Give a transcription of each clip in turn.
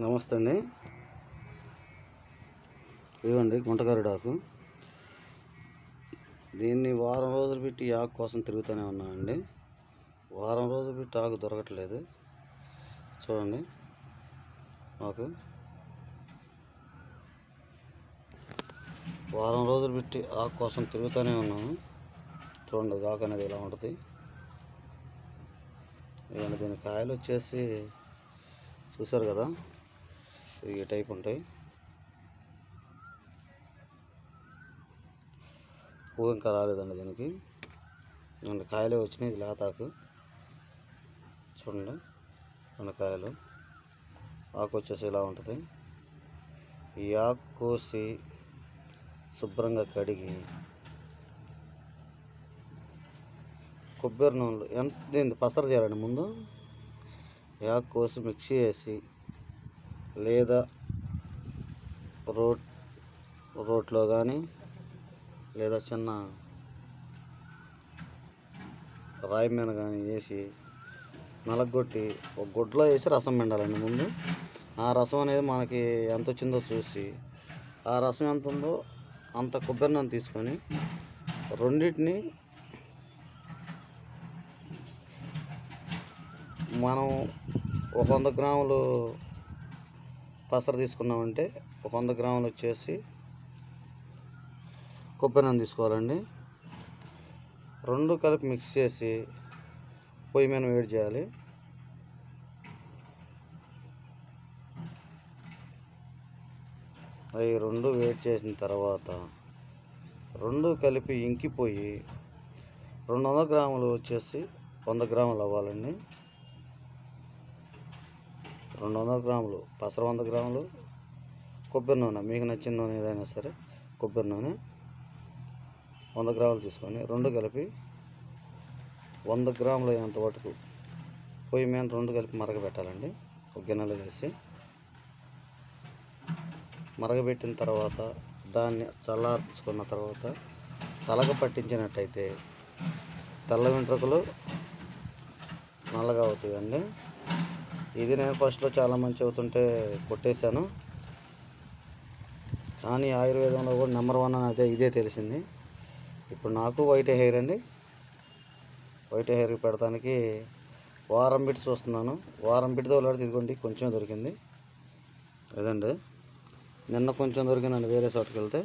నమస్తే అండి. ఇదిగోండి గుంటగరుడాకు. దీన్ని వారం రోజులు పెట్టి ఆకు కోసం తిరుగుతూనే ఉన్నానండి. వారం రోజులు పెట్టి ఆకు దొరకట్లేదు. చూడండి ఆకు. వారం రోజులు పెట్టి ఆకు కోసం తిరుగుతూనే ఉన్నాను. చూడండి ఆకు అనేది ఇలా ఉంటుంది. ఇవన్నీ దీని కాయలు వచ్చేసి చూసారు కదా, ఈ టైప్ ఉంటాయి. పువ్వు ఇంకా రాలేదండి దీనికి. రెండు కాయలే వచ్చినాయి. ఇది లేతాకు. చూడండి రెండు కాయలు. ఆకు వచ్చేసి ఇలా ఉంటుంది. ఈ ఆకు కోసి శుభ్రంగా కడిగి కొబ్బరి నూనెలో దీన్ని పసరు చేయాలండి. ముందు ఈ ఆకు కోసి మిక్సీ వేసి లేదా రోట్లో కానీ లేదా చిన్న రాయి మీద కానీ వేసి నలగొట్టి ఒక గుడ్లో వేసి రసం పిండాలండి. ముందు ఆ రసం అనేది మనకి ఎంత వచ్చిందో చూసి ఆ రసం ఎంత ఉందో అంత కొబ్బరి నూనె తీసుకొని రెండింటిని మనం ఒక 100 గ్రాములు పసరు తీసుకున్నామంటే ఒక 100 గ్రాములు వచ్చేసి కొబ్బరి నూనె తీసుకోవాలండి. రెండు కలిపి మిక్స్ చేసి పొయ్యి మీద వేడి చేయాలి. అవి రెండు వేడి చేసిన తర్వాత రెండు కలిపి ఇంకిపోయి 200 గ్రాములు వచ్చేసి 100 గ్రాములు అవ్వాలండి. 200 గ్రాములు పసరు, 100 గ్రాములు కొబ్బరి నూనె, మీకు నచ్చిన నూనె ఏదైనా సరే కొబ్బరి నూనె 100 గ్రాములు తీసుకొని రెండు కలిపి 100 గ్రాములు అయ్యేంత వరకు పొయ్యి మీద రెండు కలిపి మరగబెట్టాలండి. ఒక గిన్నెలో వేసి మరగబెట్టిన తర్వాత దాన్ని చల్లార్చుకున్న తర్వాత తలకు పట్టించినట్టయితే తెల్ల వెంట్రుకలు నల్లగా అవుతాయండి. ఇది నేను ఫస్ట్లో చాలామంది చెబుతుంటే కొట్టేశాను, కానీ ఆయుర్వేదంలో కూడా నెంబర్ 1 అదే ఇదే తెలిసింది. ఇప్పుడు నాకు వైట్ హెయిర్ అండి. వైట్ హెయిర్ పెడతానికి వారం పెట్టి చూస్తున్నాను. వారం పెట్టి తోలాడితే ఇదిగోండి కొంచెం దొరికింది. అదండి నిన్న కొంచెం దొరికిందండి. వేరే చోటుకి వెళ్తే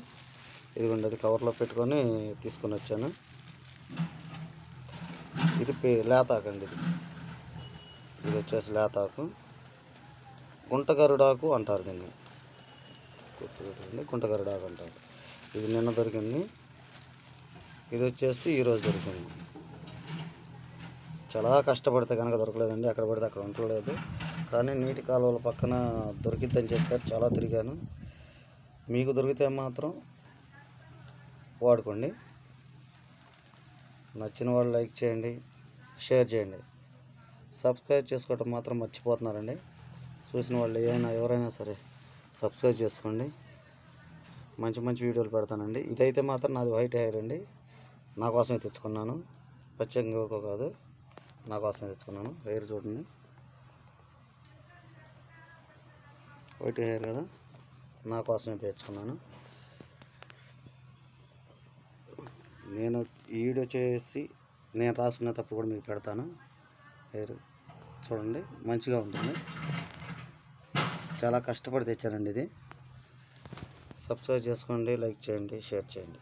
ఇదిగోండి అది కవర్లో పెట్టుకొని తీసుకొని వచ్చాను. ఇది లేతాకండి. ఇది వచ్చేసి లేతాకు. గుంటగరుడాకు అంటారు దీన్ని. గుంటగరుడాకు అంటారు. ఇది నిన్న దొరికింది. ఇది వచ్చేసి ఈరోజు దొరికింది. చాలా కష్టపడితే కనుక దొరకలేదండి. అక్కడ పడితే అక్కడ ఉండలేదు, కానీ నీటి కాలువల పక్కన దొరికిద్దని చెప్పారు. చాలా తిరిగాను. మీకు దొరికితే మాత్రం వాడుకోండి. నచ్చిన వాళ్ళు లైక్ చేయండి, షేర్ చేయండి. సబ్స్క్రైబ్ చేసుకోవటం మాత్రం మర్చిపోతున్నారండి. చూసిన వాళ్ళు ఎవరైనా సరే సబ్స్క్రైబ్ చేసుకోండి. మంచి మంచి వీడియోలు పెడతానండి. ఇదైతే మాత్రం నాది వైట్ హెయిర్ అండి. నా కోసమే తెచ్చుకున్నాను, ప్రత్యేకంగా ఎవరికో కాదు, నా కోసమే తెచ్చుకున్నాను. హెయిర్ చూడండి, వైట్ హెయిర్ కదా, నా కోసమే తెచ్చుకున్నాను. నేను ఈ వీడియో చేసి నేను రాసుకునేటప్పుడు కూడా మీకు పెడతాను. హెయిర్ చూడండి మంచిగా ఉంటుంది. చాలా కష్టపడి తెచ్చానండి ఇది. సబ్స్క్రైబ్ చేసుకోండి, లైక్ చేయండి, షేర్ చేయండి.